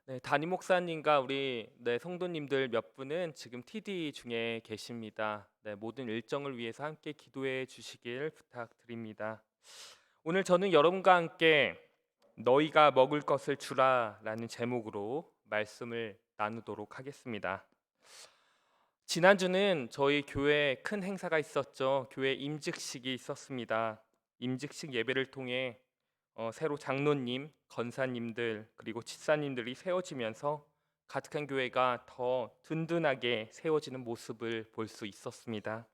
네, 담임 목사님과 우리 성도님들 몇 분은 지금 TD 중에 계십니다. 네, 모든 일정을 위해서 함께 기도해 주시길 부탁드립니다. 오늘 저는 여러분과 함께 너희가 먹을 것을 주라라는 제목으로 말씀을 나누도록 하겠습니다. 지난주는 저희 교회에 큰 행사가 있었죠. 교회 임직식이 있었습니다. 임직식 예배를 통해 새로 장로님, 권사님들 그리고 집사님들이 세워지면서 가득한 교회가 더 든든하게 세워지는 모습을 볼 수 있었습니다.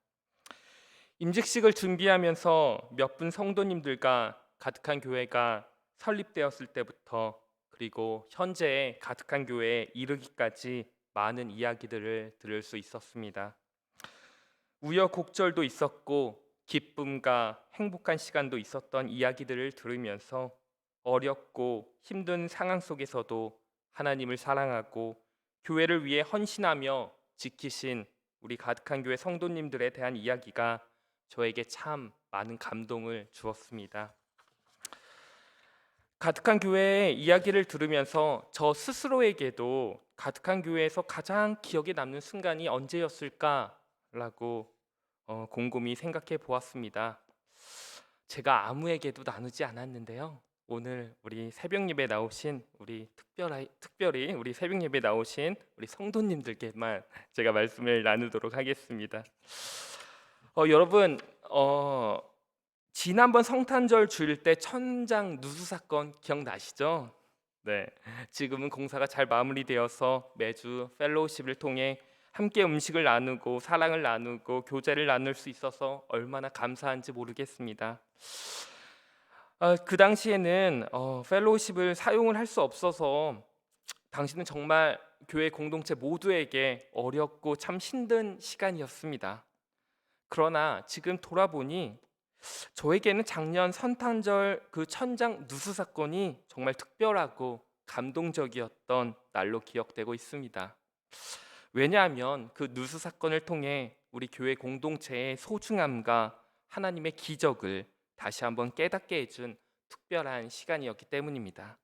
임직식을 준비하면서 몇 분 성도님들과 가득한 교회가 설립되었을 때부터 그리고 현재 가득한 교회에 이르기까지 많은 이야기들을 들을 수 있었습니다. 우여곡절도 있었고 기쁨과 행복한 시간도 있었던 이야기들을 들으면서 어렵고 힘든 상황 속에서도 하나님을 사랑하고 교회를 위해 헌신하며 지키신 우리 가득한 교회 성도님들에 대한 이야기가 저에게 참 많은 감동을 주었습니다. 가득한 교회의 이야기를 들으면서 저 스스로에게도 가득한 교회에서 가장 기억에 남는 순간이 언제였을까라고 곰곰이 생각해 보았습니다. 제가 아무에게도 나누지 않았는데요. 오늘 우리 새벽 예배 나오신 우리 특별히 우리 새벽 예배 나오신 우리 성도님들께만 제가 말씀을 나누도록 하겠습니다. 여러분, 지난번 성탄절 주일 때 천장 누수 사건 기억나시죠? 네. 지금은 공사가 잘 마무리되어서 매주 펠로우십을 통해 함께 음식을 나누고 사랑을 나누고 교제를 나눌 수 있어서 얼마나 감사한지 모르겠습니다. 그 당시에는 펠로우십을 사용을 할 수 없어서 당시는 정말 교회 공동체 모두에게 어렵고 참 힘든 시간이었습니다. 그러나 지금 돌아보니 저에게는 작년 성탄절 그 천장 누수 사건이 정말 특별하고 감동적이었던 날로 기억되고 있습니다. 왜냐하면 그 누수 사건을 통해 우리 교회 공동체의 소중함과 하나님의 기적을 다시 한번 깨닫게 해준 특별한 시간이었기 때문입니다.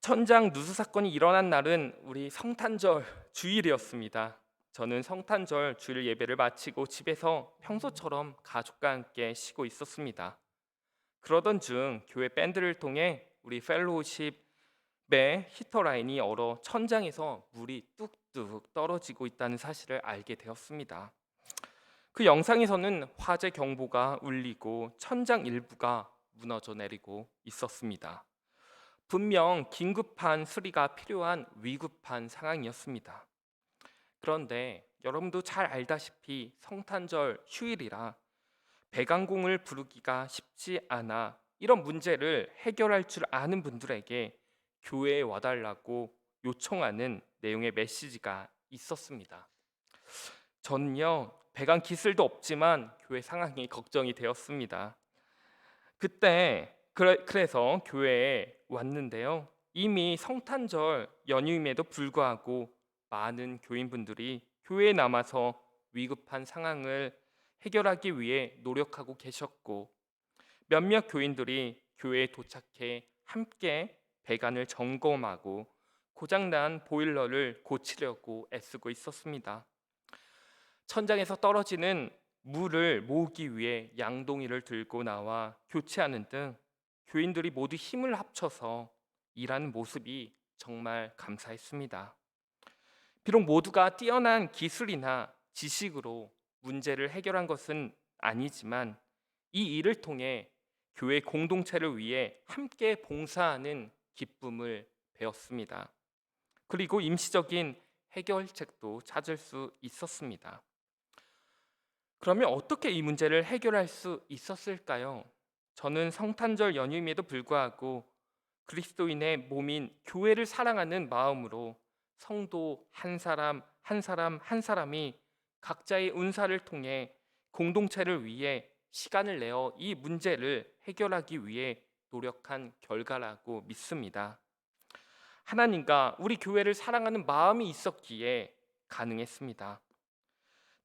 천장 누수 사건이 일어난 날은 우리 성탄절 주일이었습니다. 저는 성탄절 주일 예배를 마치고 집에서 평소처럼 가족과 함께 쉬고 있었습니다. 그러던 중 교회 밴드를 통해 우리 펠로우십의 히터 라인이 얼어 천장에서 물이 뚝뚝 떨어지고 있다는 사실을 알게 되었습니다. 그 영상에서는 화재 경보가 울리고 천장 일부가 무너져 내리고 있었습니다. 분명 긴급한 수리가 필요한 위급한 상황이었습니다. 그런데 여러분도 잘 알다시피 성탄절 휴일이라 배관공을 부르기가 쉽지 않아 이런 문제를 해결할 줄 아는 분들에게 교회에 와달라고 요청하는 내용의 메시지가 있었습니다. 저는요, 배관 기술도 없지만 교회 상황이 걱정이 되었습니다. 그래서 교회에 왔는데요. 이미 성탄절 연휴임에도 불구하고 많은 교인분들이 교회에 남아서 위급한 상황을 해결하기 위해 노력하고 계셨고 몇몇 교인들이 교회에 도착해 함께 배관을 점검하고 고장난 보일러를 고치려고 애쓰고 있었습니다. 천장에서 떨어지는 물을 모으기 위해 양동이를 들고 나와 교체하는 등 교인들이 모두 힘을 합쳐서 일하는 모습이 정말 감사했습니다. 비록 모두가 뛰어난 기술이나 지식으로 문제를 해결한 것은 아니지만 이 일을 통해 교회 공동체를 위해 함께 봉사하는 기쁨을 배웠습니다. 그리고 임시적인 해결책도 찾을 수 있었습니다. 그러면 어떻게 이 문제를 해결할 수 있었을까요? 저는 성탄절 연휴임에도 불구하고 그리스도인의 몸인 교회를 사랑하는 마음으로 성도 한 사람 한 사람 한 사람이 각자의 은사를 통해 공동체를 위해 시간을 내어 이 문제를 해결하기 위해 노력한 결과라고 믿습니다. 하나님과 우리 교회를 사랑하는 마음이 있었기에 가능했습니다.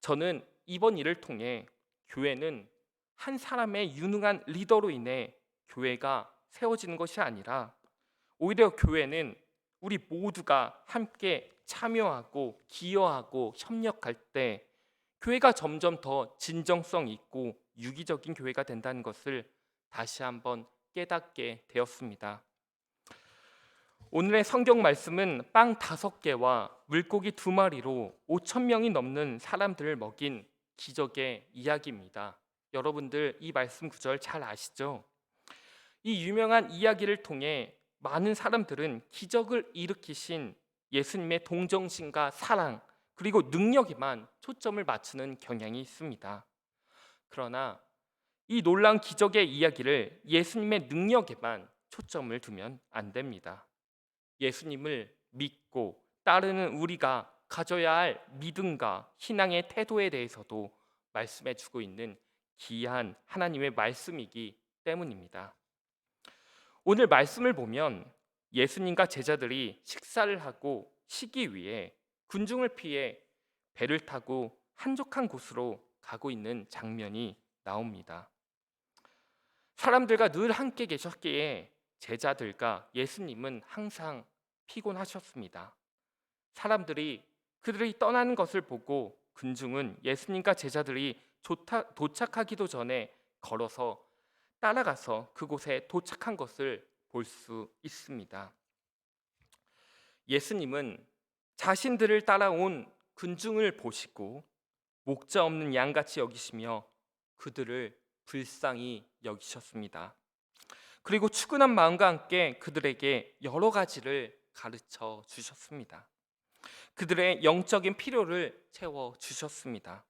저는 이번 일을 통해 교회는 한 사람의 유능한 리더로 인해 교회가 세워지는 것이 아니라 오히려 교회는 우리 모두가 함께 참여하고 기여하고 협력할 때 교회가 점점 더 진정성 있고 유기적인 교회가 된다는 것을 다시 한번 깨닫게 되었습니다. 오늘의 성경 말씀은 빵 5개와 물고기 2마리로 5천 명이 넘는 사람들을 먹인 기적의 이야기입니다. 여러분들 이 말씀 구절 잘 아시죠? 이 유명한 이야기를 통해 많은 사람들은 기적을 일으키신 예수님의 동정심과 사랑 그리고 능력에만 초점을 맞추는 경향이 있습니다. 그러나 이 놀라운 기적의 이야기를 예수님의 능력에만 초점을 두면 안 됩니다. 예수님을 믿고 따르는 우리가 가져야 할 믿음과 신앙의 태도에 대해서도 말씀해 주고 있는 귀한 하나님의 말씀이기 때문입니다. 오늘 말씀을 보면 예수님과 제자들이 식사를 하고 쉬기 위해 군중을 피해 배를 타고 한적한 곳으로 가고 있는 장면이 나옵니다. 사람들과 늘 함께 계셨기에 제자들과 예수님은 항상 피곤하셨습니다. 사람들이 그들이 떠나는 것을 보고 군중은 예수님과 제자들이 도착하기도 전에 걸어서 따라가서 그곳에 도착한 것을 볼 수 있습니다. 예수님은 자신들을 따라온 군중을 보시고 목자 없는 양같이 여기시며 그들을 불쌍히 여기셨습니다. 그리고 추근한 마음과 함께 그들에게 여러 가지를 가르쳐 주셨습니다. 그들의 영적인 필요를 채워 주셨습니다.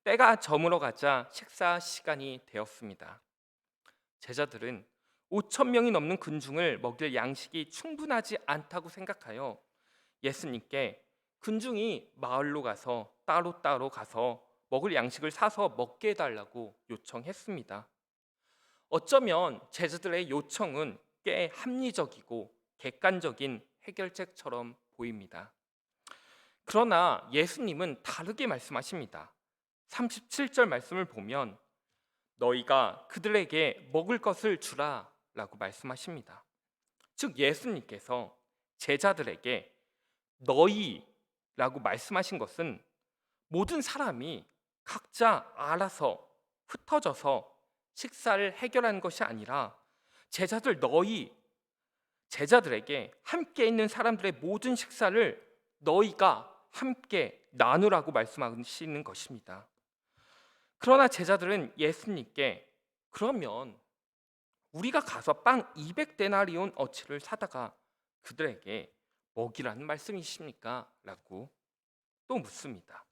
때가 저물어 가자 식사 시간이 되었습니다. 제자들은 5천 명이 넘는 군중을 먹일 양식이 충분하지 않다고 생각하여 예수님께 군중이 마을로 가서 따로 가서 먹을 양식을 사서 먹게 해달라고 요청했습니다. 어쩌면 제자들의 요청은 꽤 합리적이고 객관적인 해결책처럼 보입니다. 그러나 예수님은 다르게 말씀하십니다. 37절 말씀을 보면 너희가 그들에게 먹을 것을 주라 라고 말씀하십니다. 즉 예수님께서 제자들에게 너희라고 말씀하신 것은 모든 사람이 각자 알아서 흩어져서 식사를 해결하는 것이 아니라 제자들에게 함께 있는 사람들의 모든 식사를 너희가 함께 나누라고 말씀하시는 것입니다. 그러나 제자들은 예수님께 그러면 우리가 가서 빵 200데나리온 어치를 사다가 그들에게 먹이라는 말씀이십니까? 라고 또 묻습니다.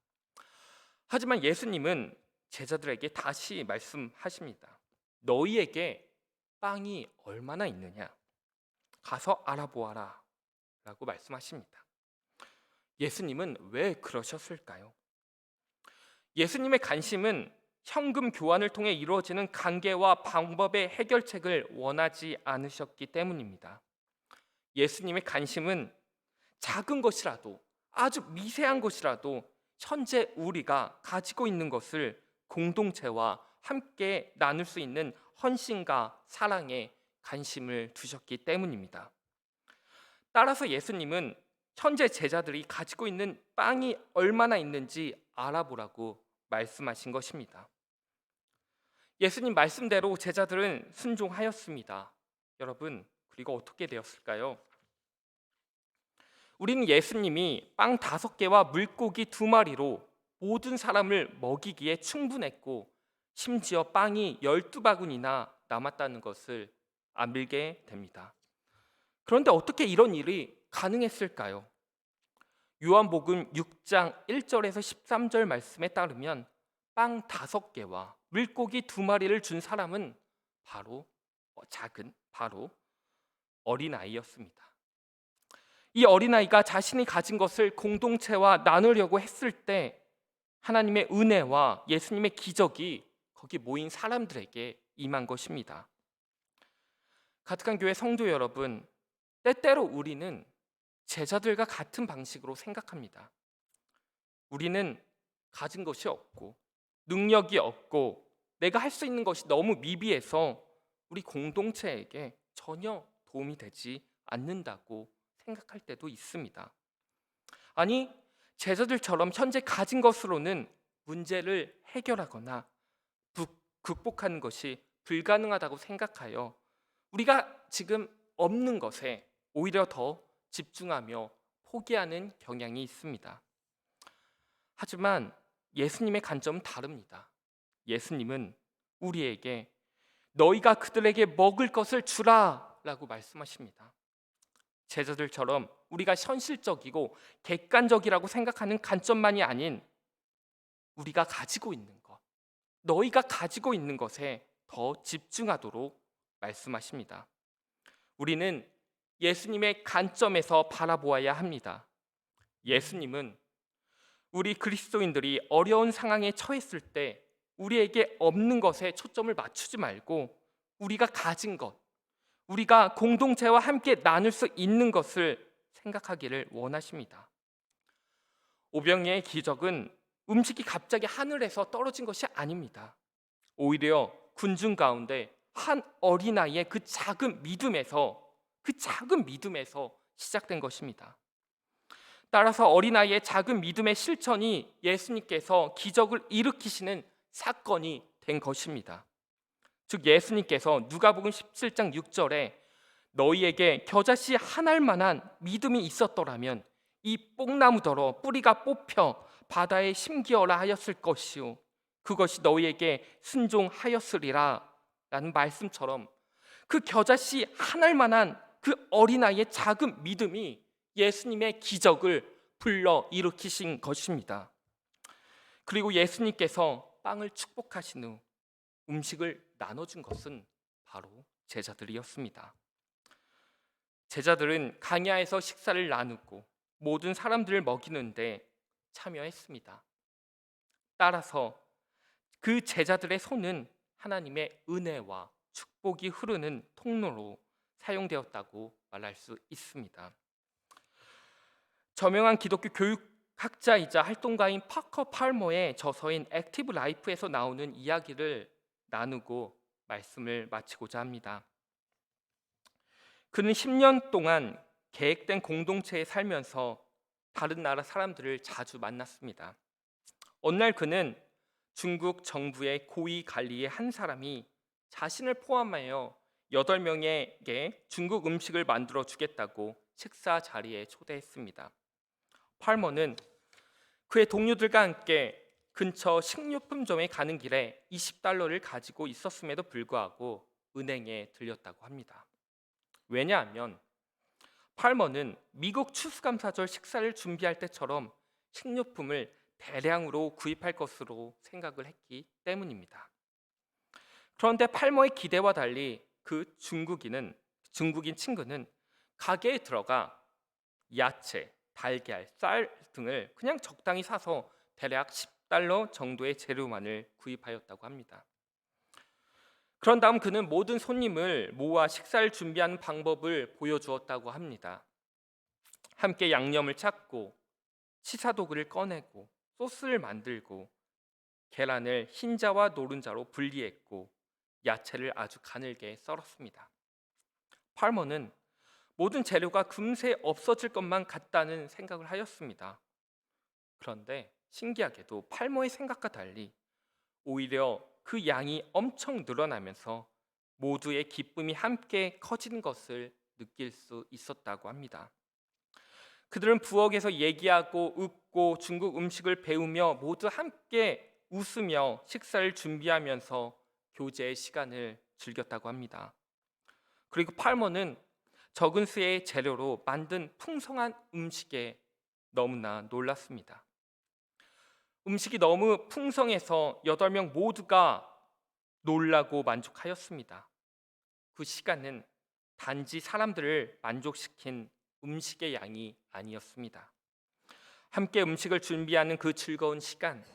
하지만 예수님은 제자들에게 다시 말씀하십니다. 너희에게 빵이 얼마나 있느냐? 가서 알아보아라 라고 말씀하십니다. 예수님은 왜 그러셨을까요? 예수님의 관심은 현금 교환을 통해 이루어지는 관계와 방법의 해결책을 원하지 않으셨기 때문입니다. 예수님의 관심은 작은 것이라도 아주 미세한 것이라도 현재 우리가 가지고 있는 것을 공동체와 함께 나눌 수 있는 헌신과 사랑에 관심을 두셨기 때문입니다. 따라서 예수님은 현재 제자들이 가지고 있는 빵이 얼마나 있는지 알아보라고 말씀하신 것입니다. 예수님 말씀대로 제자들은 순종하였습니다. 여러분, 그리고 어떻게 되었을까요? 우리는 예수님이 빵 5개와 물고기 2마리로 모든 사람을 먹이기에 충분했고 심지어 빵이 12바구니나 남았다는 것을 알게 됩니다. 그런데 어떻게 이런 일이 가능했을까요? 요한복음 6장 1절에서 13절 말씀에 따르면 빵 5개와 물고기 2마리를 준 사람은 바로 어린아이였습니다. 이 어린아이가 자신이 가진 것을 공동체와 나누려고 했을 때 하나님의 은혜와 예수님의 기적이 거기 모인 사람들에게 임한 것입니다. 가득한 교회 성도 여러분, 때때로 우리는 제자들과 같은 방식으로 생각합니다. 우리는 가진 것이 없고 능력이 없고 내가 할 수 있는 것이 너무 미비해서 우리 공동체에게 전혀 도움이 되지 않는다고 생각할 때도 있습니다. 아니, 제자들처럼 현재 가진 것으로는 문제를 해결하거나 극복하는 것이 불가능하다고 생각하여 우리가 지금 없는 것에 오히려 더 집중하며 포기하는 경향이 있습니다. 하지만 예수님의 관점은 다릅니다. 예수님은 우리에게 너희가 그들에게 먹을 것을 주라 라고 말씀하십니다. 제자들처럼 우리가 현실적이고 객관적이라고 생각하는 관점만이 아닌 우리가 가지고 있는 것, 너희가 가지고 있는 것에 더 집중하도록 말씀하십니다. 우리는 예수님의 관점에서 바라보아야 합니다. 예수님은 우리 그리스도인들이 어려운 상황에 처했을 때 우리에게 없는 것에 초점을 맞추지 말고 우리가 가진 것, 우리가 공동체와 함께 나눌 수 있는 것을 생각하기를 원하십니다. 오병이의 기적은 음식이 갑자기 하늘에서 떨어진 것이 아닙니다. 오히려 군중 가운데 한 어린아이의 그 작은 믿음에서 시작된 것입니다. 따라서 어린아이의 작은 믿음의 실천이 예수님께서 기적을 일으키시는 사건이 된 것입니다. 즉 예수님께서 누가복음 17장 6절에 너희에게 겨자씨 한 알만한 믿음이 있었더라면 이 뽕나무더러 뿌리가 뽑혀 바다에 심기어라 하였을 것이요 그것이 너희에게 순종하였으리라 라는 말씀처럼 그 겨자씨 한 알만한 그 어린아이의 작은 믿음이 예수님의 기적을 불러 일으키신 것입니다. 그리고 예수님께서 빵을 축복하신 후 음식을 나눠준 것은 바로 제자들이었습니다. 제자들은 강야에서 식사를 나누고 모든 사람들을 먹이는데 참여했습니다. 따라서 그 제자들의 손은 하나님의 은혜와 축복이 흐르는 통로로 사용되었다고 말할 수 있습니다. 저명한 기독교 교육학자이자 활동가인 파커 팔머의 저서인 액티브 라이프에서 나오는 이야기를 나누고 말씀을 마치고자 합니다. 그는 10년 동안 계획된 공동체에 살면서 다른 나라 사람들을 자주 만났습니다. 어느 날 그는 중국 정부의 고위 관리의 한 사람이 자신을 포함하여 8명에게 중국 음식을 만들어 주겠다고 식사 자리에 초대했습니다. 팔머는 그의 동료들과 함께 근처 식료품점에 가는 길에 $20를 가지고 있었음에도 불구하고 은행에 들렸다고 합니다. 왜냐하면 팔머는 미국 추수감사절 식사를 준비할 때처럼 식료품을 대량으로 구입할 것으로 생각을 했기 때문입니다. 그런데 팔머의 기대와 달리 그 중국인 친구는 가게에 들어가 야채, 달걀, 쌀 등을 그냥 적당히 사서 대략 $10 정도의 재료만을 구입하였다고 합니다. 그런 다음 그는 모든 손님을 모아 식사를 준비하는 방법을 보여주었다고 합니다. 함께 양념을 찾고 시사도구를 꺼내고 소스를 만들고 계란을 흰자와 노른자로 분리했고 야채를 아주 가늘게 썰었습니다. 팔머는 모든 재료가 금세 없어질 것만 같다는 생각을 하였습니다. 그런데 신기하게도 팔머의 생각과 달리 오히려 그 양이 엄청 늘어나면서 모두의 기쁨이 함께 커지는 것을 느낄 수 있었다고 합니다. 그들은 부엌에서 얘기하고 웃고 중국 음식을 배우며 모두 함께 웃으며 식사를 준비하면서 교제의 시간을 즐겼다고 합니다. 그리고 팔머는 적은 수의 재료로 만든 풍성한 음식에 너무나 놀랐습니다. 음식이 너무 풍성해서 8명 모두가 놀라고 만족하였습니다. 그 시간은 단지 사람들을 만족시킨 음식의 양이 아니었습니다. 함께 음식을 준비하는 그 즐거운 시간,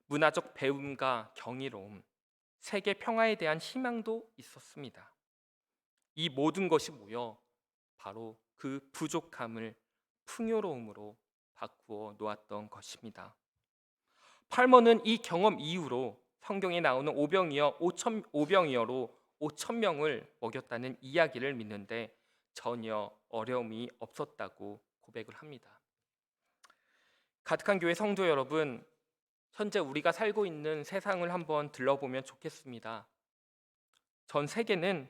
문화적 배움과 경이로움, 세계 평화에 대한 희망도 있었습니다. 이 모든 것이 모여 바로 그 부족함을 풍요로움으로 바꾸어 놓았던 것입니다. 팔머는 이 경험 이후로 성경에 나오는 오병이어로 5,000명을 먹였다는 이야기를 믿는데 전혀 어려움이 없었다고 고백을 합니다. 가득한 교회 성도 여러분, 현재 우리가 살고 있는 세상을 한번 들러보면 좋겠습니다. 전 세계는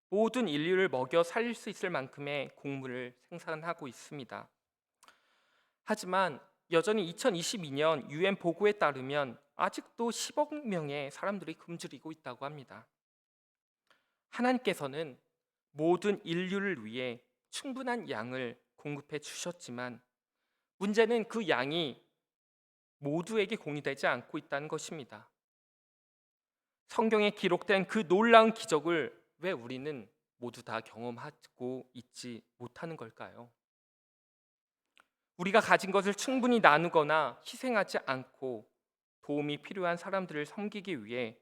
모든 인류를 먹여 살릴 수 있을 만큼의 곡물을 생산하고 있습니다. 하지만 여전히 2022년 UN 보고에 따르면 아직도 10억 명의 사람들이 굶주리고 있다고 합니다. 하나님께서는 모든 인류를 위해 충분한 양을 공급해 주셨지만 문제는 그 양이 모두에게 공유되지 않고 있다는 것입니다. 성경에 기록된 그 놀라운 기적을 왜 우리는 모두 다 경험하고 있지 못하는 걸까요? 우리가 가진 것을 충분히 나누거나 희생하지 않고 도움이 필요한 사람들을 섬기기 위해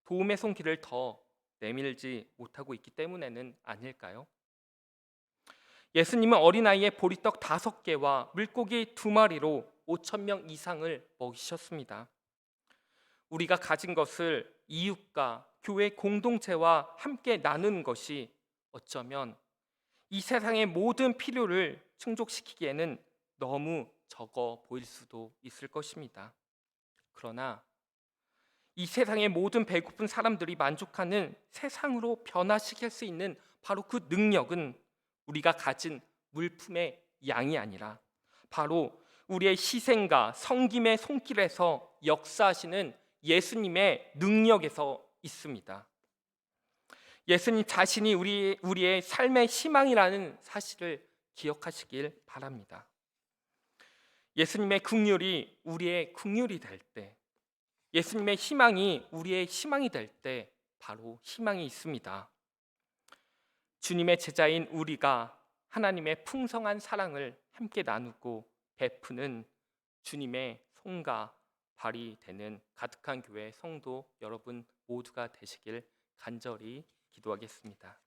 도움의 손길을 더 내밀지 못하고 있기 때문에는 아닐까요? 예수님은 어린아이의 보리떡 5개와 물고기 2마리로 5천 명 이상을 먹이셨습니다. 우리가 가진 것을 이웃과 교회 공동체와 함께 나누는 것이 어쩌면 이 세상의 모든 필요를 충족시키기에는 너무 적어 보일 수도 있을 것입니다. 그러나 이 세상의 모든 배고픈 사람들이 만족하는 세상으로 변화시킬 수 있는 바로 그 능력은 우리가 가진 물품의 양이 아니라 바로 우리의 희생과 섬김의 손길에서 역사하시는 예수님의 능력에서 있습니다. 예수님 자신이 우리의 삶의 희망이라는 사실을 기억하시길 바랍니다. 예수님의 긍휼이 우리의 긍휼이 될 때, 예수님의 희망이 우리의 희망이 될 때 바로 희망이 있습니다. 주님의 제자인 우리가 하나님의 풍성한 사랑을 함께 나누고 베푸는 주님의 손과 발이 되는 가득한 교회 성도 여러분 모두가 되시길 간절히 기도하겠습니다.